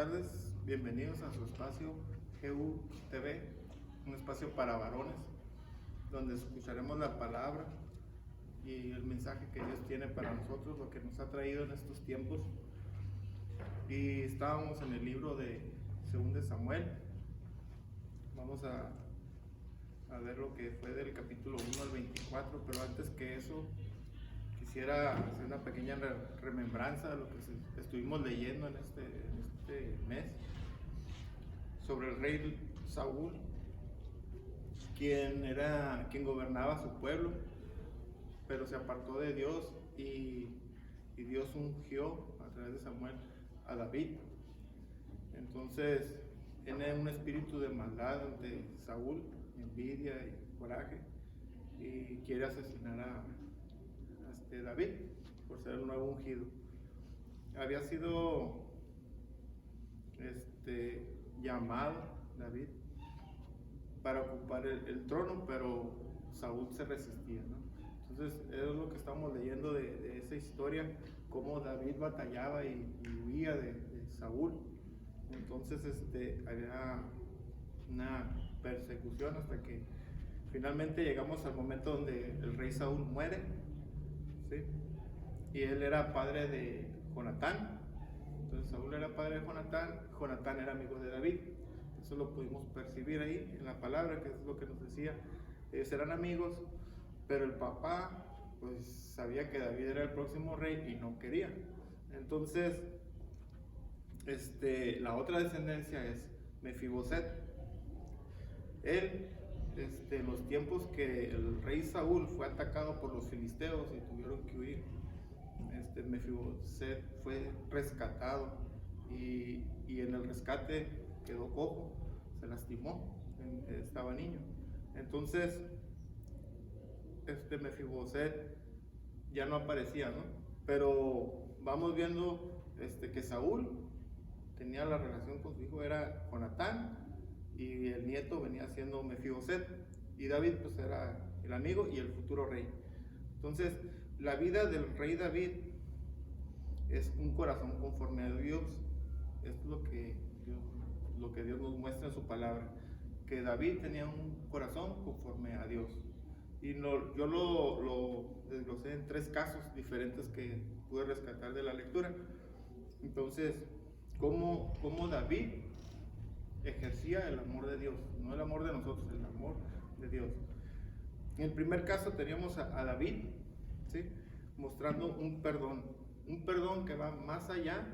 tardes, bienvenidos a su espacio GU TV, un espacio para varones, donde escucharemos la palabra y el mensaje que Dios tiene para nosotros, lo que nos ha traído en estos tiempos. Y estábamos en el libro de 2 Samuel. Vamos a ver lo que fue del capítulo 1 al 24, pero antes que eso quisiera hacer una pequeña remembranza de lo que estuvimos leyendo en este mes sobre el rey Saúl, quien gobernaba su pueblo, pero se apartó de Dios y Dios ungió a través de Samuel a David. Entonces tiene un espíritu de maldad ante Saúl, envidia y coraje, y quiere asesinar a David por ser el nuevo ungido. Había sido llamado David para ocupar el trono, pero Saúl se resistía, ¿no? Entonces es lo que estamos leyendo de esa historia, cómo David batallaba y huía de Saúl. Entonces había una persecución hasta que finalmente llegamos al momento donde el rey Saúl muere, ¿sí? Y él era padre de Jonatán. Entonces Saúl era padre de Jonatán, Jonatán era amigo de David. Eso lo pudimos percibir ahí en la palabra, que es lo que nos decía. Ellos eran amigos, pero el papá pues sabía que David era el próximo rey y no quería. Entonces la otra descendencia es Mefiboset. Él, en los tiempos que el rey Saúl fue atacado por los filisteos y tuvieron que huir, Mefiboset fue rescatado y en el rescate quedó cojo, se lastimó, estaba niño. Entonces Mefiboset ya no aparecía, ¿no? Pero vamos viendo que Saúl tenía la relación con su hijo, era Jonatán, y el nieto venía siendo Mefiboset, y David pues era el amigo y el futuro rey. Entonces la vida del rey David es un corazón conforme a Dios. Es lo que Dios nos muestra en su palabra, que David tenía un corazón conforme a Dios. Y yo lo desglosé en 3 casos diferentes que pude rescatar de la lectura. Entonces, ¿cómo David ejercía el amor de Dios? No el amor de nosotros, el amor de Dios. En el primer caso teníamos a David, ¿sí? Mostrando un perdón que va más allá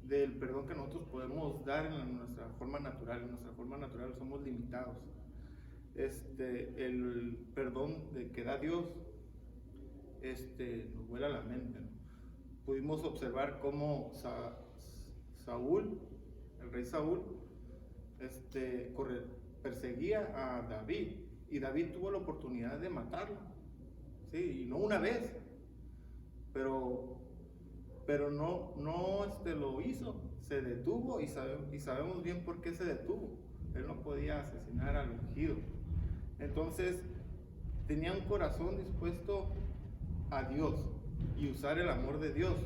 del perdón que nosotros podemos dar en nuestra forma natural. En nuestra forma natural somos limitados. El perdón que da Dios nos vuela la mente, ¿no? Pudimos observar cómo Saúl, el rey Saúl, perseguía a David, y David tuvo la oportunidad de matarlo, ¿sí? Y no una vez, pero no lo hizo, se detuvo, y sabemos bien por qué se detuvo. Él no podía asesinar al ungido. Entonces tenía un corazón dispuesto a Dios y usar el amor de Dios.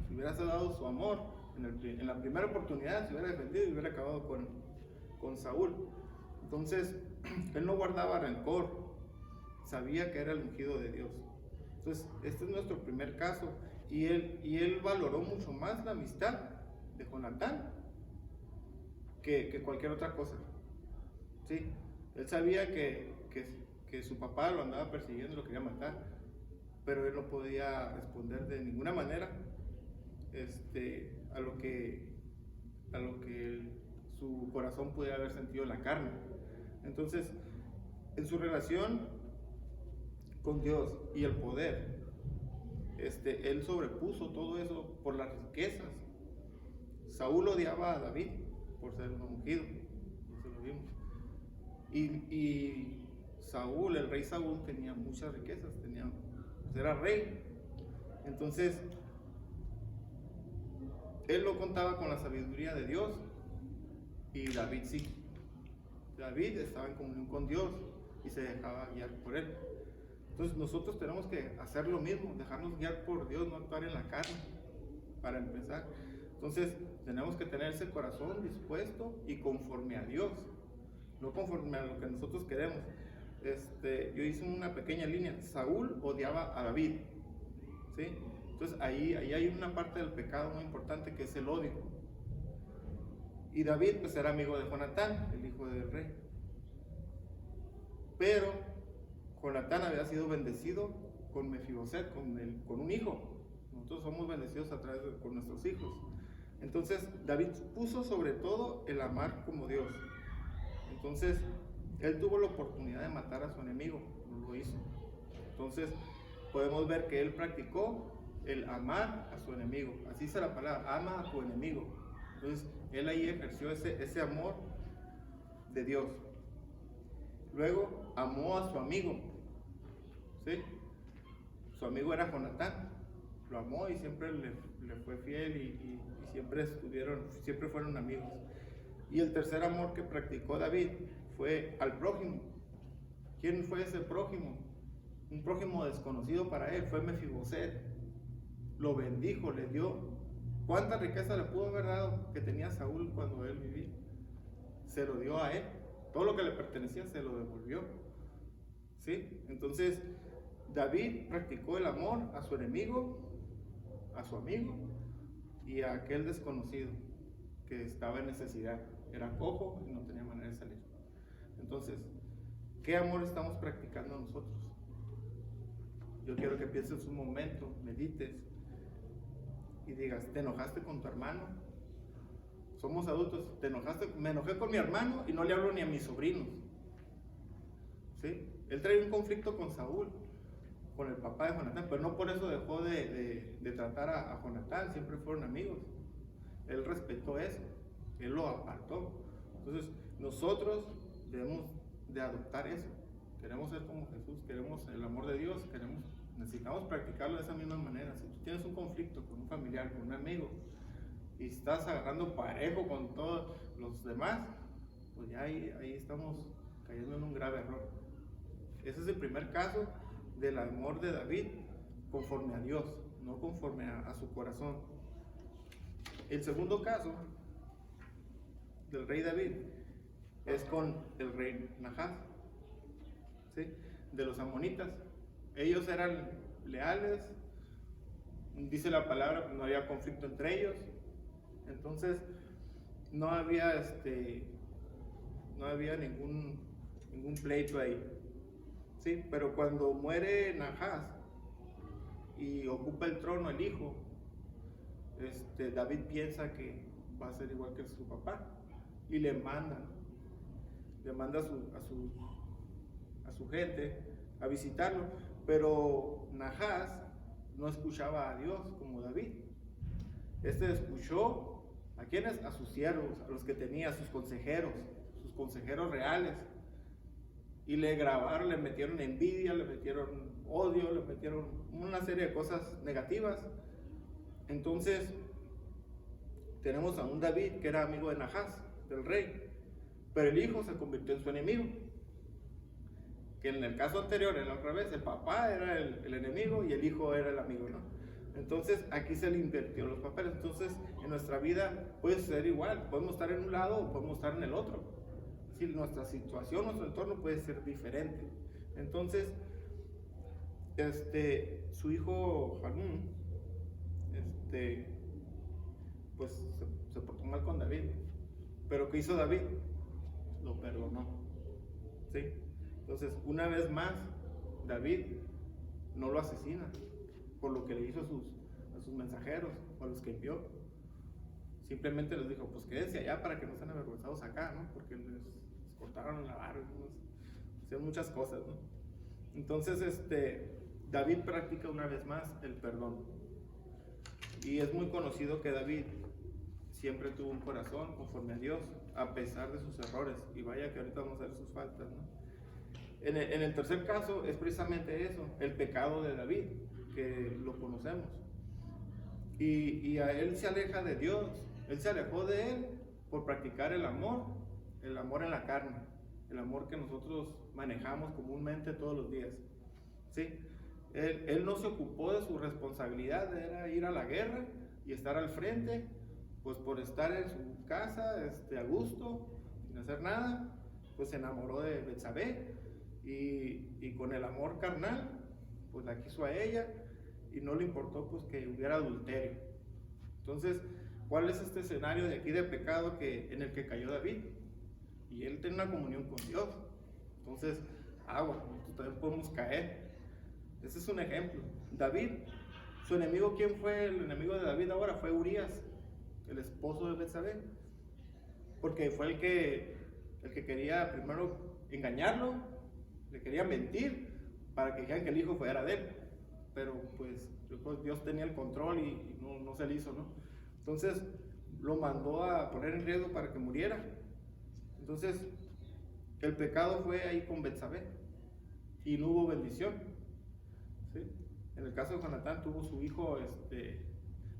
Si hubiera dado su amor en la primera oportunidad, se hubiera defendido y hubiera acabado con Saúl. Entonces él no guardaba rencor, sabía que era el ungido de Dios. Entonces este es nuestro primer caso, y él valoró mucho más la amistad de Jonatán que cualquier otra cosa, ¿sí? Él sabía que su papá lo andaba persiguiendo, lo quería matar, pero él no podía responder de ninguna manera a lo que su corazón pudiera haber sentido en la carne. Entonces, en su relación con Dios y el poder, él sobrepuso todo eso por las riquezas. Saúl odiaba a David por ser un ungido, eso lo vimos. Y Saúl, el rey Saúl, tenía muchas riquezas, era rey. Entonces él no contaba con la sabiduría de Dios, y David sí. David estaba en comunión con Dios y se dejaba guiar por él. Entonces nosotros tenemos que hacer lo mismo, dejarnos guiar por Dios, no actuar en la carne, para empezar. Entonces, tenemos que tener ese corazón dispuesto y conforme a Dios, no conforme a lo que nosotros queremos. Yo hice una pequeña línea. Saúl odiaba a David, ¿sí? Entonces, ahí hay una parte del pecado muy importante que es el odio. Y David, pues, era amigo de Jonatán, el hijo del rey. Pero Jonatán había sido bendecido con Mefiboset, con un hijo. Nosotros somos bendecidos a través con nuestros hijos. Entonces David puso sobre todo el amar como Dios. Entonces él tuvo la oportunidad de matar a su enemigo, no lo hizo. Entonces podemos ver que él practicó el amar a su enemigo. Así dice la palabra, ama a tu enemigo. Entonces él ahí ejerció ese amor de Dios. Luego amó a su amigo, ¿sí? Su amigo era Jonatán, lo amó y siempre le fue fiel y siempre fueron amigos. Y el tercer amor que practicó David fue al prójimo. ¿Quién fue ese prójimo? Un prójimo desconocido para él, fue Mefiboset. Lo bendijo, le dio. ¿Cuánta riqueza le pudo haber dado que tenía Saúl cuando él vivía? Se lo dio a él. Todo lo que le pertenecía se lo devolvió, ¿sí? Entonces David practicó el amor a su enemigo, a su amigo y a aquel desconocido que estaba en necesidad. Era cojo y no tenía manera de salir. Entonces, ¿qué amor estamos practicando nosotros? Yo quiero que pienses un momento, medites y digas, ¿te enojaste con tu hermano? Somos adultos, me enojé con mi hermano y no le hablo ni a mis sobrinos, ¿sí? Él trae un conflicto con Saúl, con el papá de Jonatán, pero no por eso dejó de tratar a Jonatán, siempre fueron amigos. Él respetó eso, él lo apartó. Entonces nosotros debemos de adoptar eso. Queremos ser como Jesús, queremos el amor de Dios, necesitamos practicarlo de esa misma manera. Si tú tienes un conflicto con un familiar, con un amigo, y estás agarrando parejo con todos los demás, pues ya ahí estamos cayendo en un grave error. Ese es el primer caso del amor de David conforme a Dios, no conforme a su corazón. El segundo caso del rey David es con el rey Nahas, ¿sí? De los amonitas. Ellos eran leales, dice la palabra, no había conflicto entre ellos. Entonces no había ningún pleito ahí, ¿sí? Pero cuando muere Nahas y ocupa el trono el hijo, David piensa que va a ser igual que su papá y le manda a su gente a visitarlo, pero Nahas no escuchaba a Dios como David. Escuchó ¿a quiénes? A sus siervos, a los que tenía, a sus consejeros reales. Y le grabaron, le metieron envidia, le metieron odio, le metieron una serie de cosas negativas. Entonces, tenemos a un David que era amigo de Nahas, del rey, pero el hijo se convirtió en su enemigo. Que en el caso anterior era al revés, el papá era el enemigo y el hijo era el amigo, ¿no? Entonces aquí se le invirtió los papeles. Entonces en nuestra vida puede ser igual, podemos estar en un lado o podemos estar en el otro. Si nuestra situación, nuestro entorno puede ser diferente. Entonces su hijo Hanún pues se portó mal con David, pero ¿qué hizo David? Lo perdonó, ¿sí? Entonces una vez más David no lo asesina por lo que le hizo a sus mensajeros o a los que envió. Simplemente les dijo, pues quédense allá para que no sean avergonzados acá, ¿no? Porque les cortaron la barba, hicieron muchas cosas, ¿no? Entonces David practica una vez más el perdón. Y es muy conocido que David siempre tuvo un corazón conforme a Dios, a pesar de sus errores. Y vaya que ahorita vamos a ver sus faltas, ¿no? En el tercer caso es precisamente eso, el pecado de David, que lo conocemos. Y a él se aleja de Dios, él se alejó de él por practicar el amor en la carne, el amor que nosotros manejamos comúnmente todos los días, ¿sí? Él no se ocupó de su responsabilidad, era ir a la guerra y estar al frente pues por estar en su casa, a gusto, sin hacer nada, pues se enamoró de Betsabé y con el amor carnal, pues la quiso a ella y no le importó pues que hubiera adulterio. Entonces, ¿cuál es este escenario de aquí de pecado en el que cayó David? Y él tiene una comunión con Dios. Entonces, nosotros también podemos caer. Ese es un ejemplo. David, su enemigo, ¿quién fue el enemigo de David ahora? Fue Urías, el esposo de Betsabé, porque fue el que quería primero engañarlo, le quería mentir para que dijeran que el hijo fuera de él, pero pues Dios tenía el control y no se le hizo, ¿no? Entonces lo mandó a poner en riesgo para que muriera. Entonces el pecado fue ahí con Betsabé y no hubo bendición, ¿sí? En el caso de Jonatán tuvo su hijo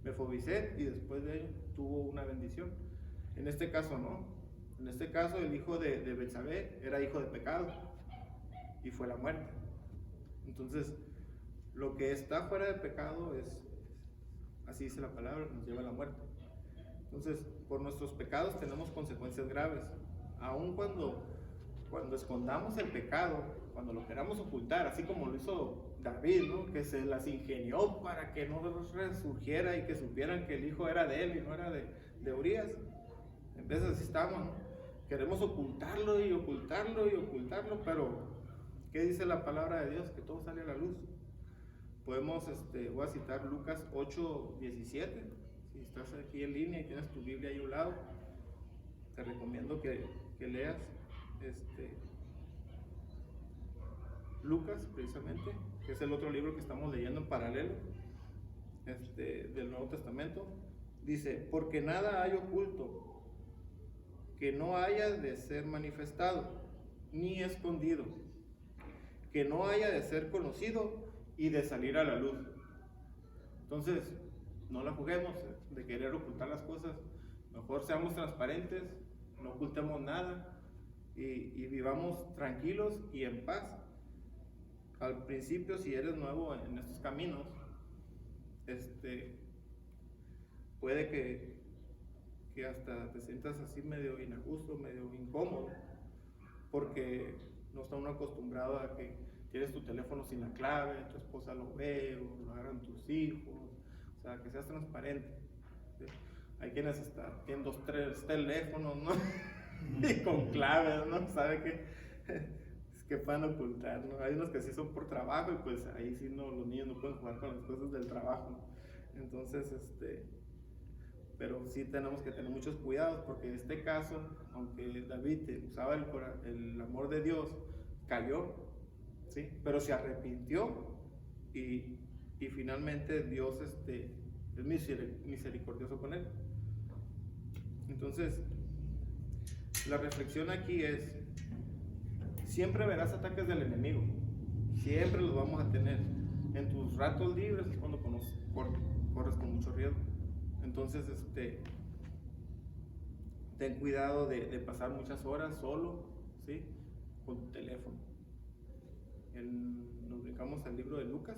Mefiboset y después de ello tuvo una bendición. En este caso no. En este caso el hijo de Betsabé era hijo de pecado y fue la muerte. Entonces lo que está fuera de pecado así dice la palabra, nos lleva a la muerte. Entonces por nuestros pecados tenemos consecuencias graves. Aun cuando escondamos el pecado, cuando lo queramos ocultar, así como lo hizo David, ¿no? Que se las ingenió para que no resurgiera y que supieran que el hijo era de él y no era de Urías. En vez de así estamos, ¿no? Queremos ocultarlo y ocultarlo y ocultarlo, pero ¿qué dice la palabra de Dios? Que todo sale a la luz. Podemos, voy a citar Lucas 8:17. Si estás aquí en línea y tienes tu Biblia ahí a un lado, te recomiendo que leas Lucas, precisamente, que es el otro libro que estamos leyendo en paralelo del Nuevo Testamento. Dice: porque nada hay oculto que no haya de ser manifestado, ni escondido, que no haya de ser conocido y de salir a la luz. Entonces, no la juguemos de querer ocultar las cosas. Mejor seamos transparentes, no ocultemos nada y vivamos tranquilos y en paz. Al principio, si eres nuevo en estos caminos, puede que hasta te sientas así medio inajusto, medio incómodo, porque no está uno acostumbrado a que tienes tu teléfono sin la clave, tu esposa lo ve o lo hagan tus hijos, o sea, que seas transparente, ¿sí? Hay quienes tienen 2, 3 teléfonos, ¿no? Y con claves, ¿no? Sabe que puedan ocultar, ¿no? Hay unos que sí son por trabajo y pues ahí sí no, los niños no pueden jugar con las cosas del trabajo, ¿no? Entonces, pero sí tenemos que tener muchos cuidados, porque en este caso, aunque David usaba el amor de Dios, cayó, ¿sí? Pero se arrepintió y finalmente Dios es misericordioso con él. Entonces, la reflexión aquí es: siempre verás ataques del enemigo, siempre los vamos a tener. En tus ratos libres es cuando corres con mucho riesgo. Entonces, ten cuidado de pasar muchas horas solo, ¿sí? Con tu teléfono. Nos brincamos al libro de Lucas.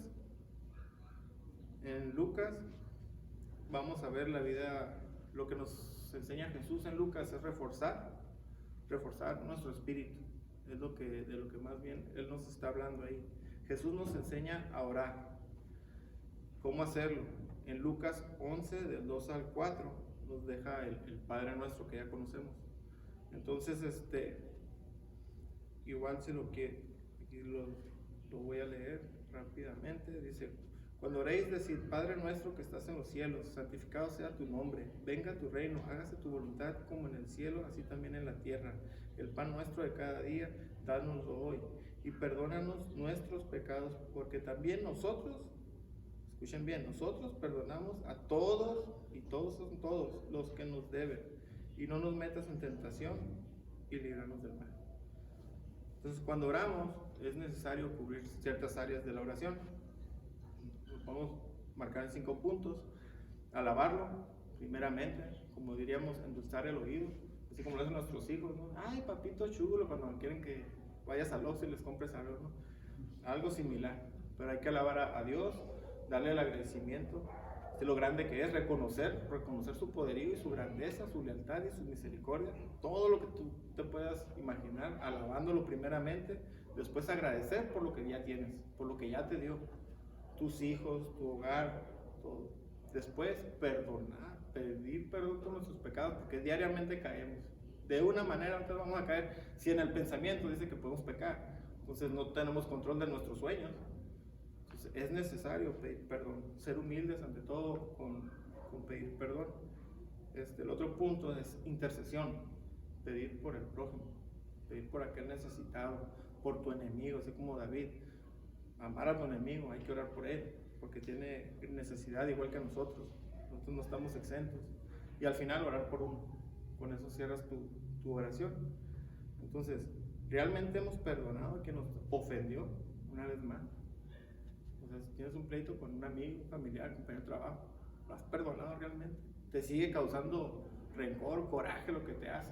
En Lucas vamos a ver la vida. Lo que nos enseña Jesús en Lucas es reforzar nuestro espíritu. Es de lo que más bien Él nos está hablando ahí. Jesús nos enseña a orar. ¿Cómo hacerlo? En Lucas 11, del 2 al 4, nos deja el Padre Nuestro que ya conocemos. Entonces, igual si lo quiere, aquí lo voy a leer rápidamente. Dice: cuando oréis, decid: Padre nuestro que estás en los cielos, santificado sea tu nombre, venga tu reino, hágase tu voluntad como en el cielo, así también en la tierra. El pan nuestro de cada día, dánoslo hoy, y perdónanos nuestros pecados, porque también nosotros, escuchen bien, nosotros perdonamos a todos, y todos son todos, los que nos deben, y no nos metas en tentación, y líbranos del mal. Entonces, cuando oramos, es necesario cubrir ciertas áreas de la oración. Nos podemos marcar en 5 puntos. Alabarlo, primeramente, como diríamos, endulzar el oído, así como lo hacen nuestros hijos, ¿no? Ay, papito chulo, cuando quieren que vayas al Oxxo y les compres algo, ¿no? Algo similar, pero hay que alabar a Dios, darle el agradecimiento, lo grande que es, reconocer su poderío y su grandeza, su lealtad y su misericordia, todo lo que tú te puedas imaginar, alabándolo primeramente, después agradecer por lo que ya tienes, por lo que ya te dio, tus hijos, tu hogar, todo. Después perdonar, pedir perdón por nuestros pecados, porque diariamente caemos. De una manera nosotros vamos a caer. Si en el pensamiento dice que podemos pecar, entonces no tenemos control de nuestros sueños. Entonces es necesario pedir perdón, ser humildes ante todo con pedir perdón. El otro punto es intercesión, pedir por el prójimo, pedir por aquel necesitado, por tu enemigo, así como David. Amar a tu enemigo, hay que orar por él, porque tiene necesidad igual que nosotros no estamos exentos. Y al final orar por uno, con eso cierras tu oración. Entonces, ¿realmente hemos perdonado a quien nos ofendió una vez más? O sea, si tienes un pleito con un amigo, familiar, compañero de trabajo, ¿lo has perdonado realmente? ¿Te sigue causando rencor, coraje lo que te hace?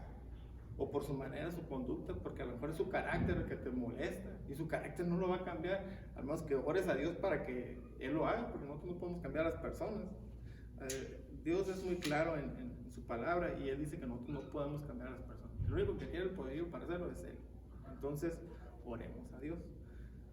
O por su manera, su conducta, porque a lo mejor es su carácter el que te molesta, y su carácter no lo va a cambiar, al menos que ores a Dios para que Él lo haga, porque nosotros no podemos cambiar a las personas. Dios es muy claro en su palabra, y Él dice que nosotros no podemos cambiar a las personas. El único que tiene el poder para hacerlo es Él. Entonces, oremos a Dios.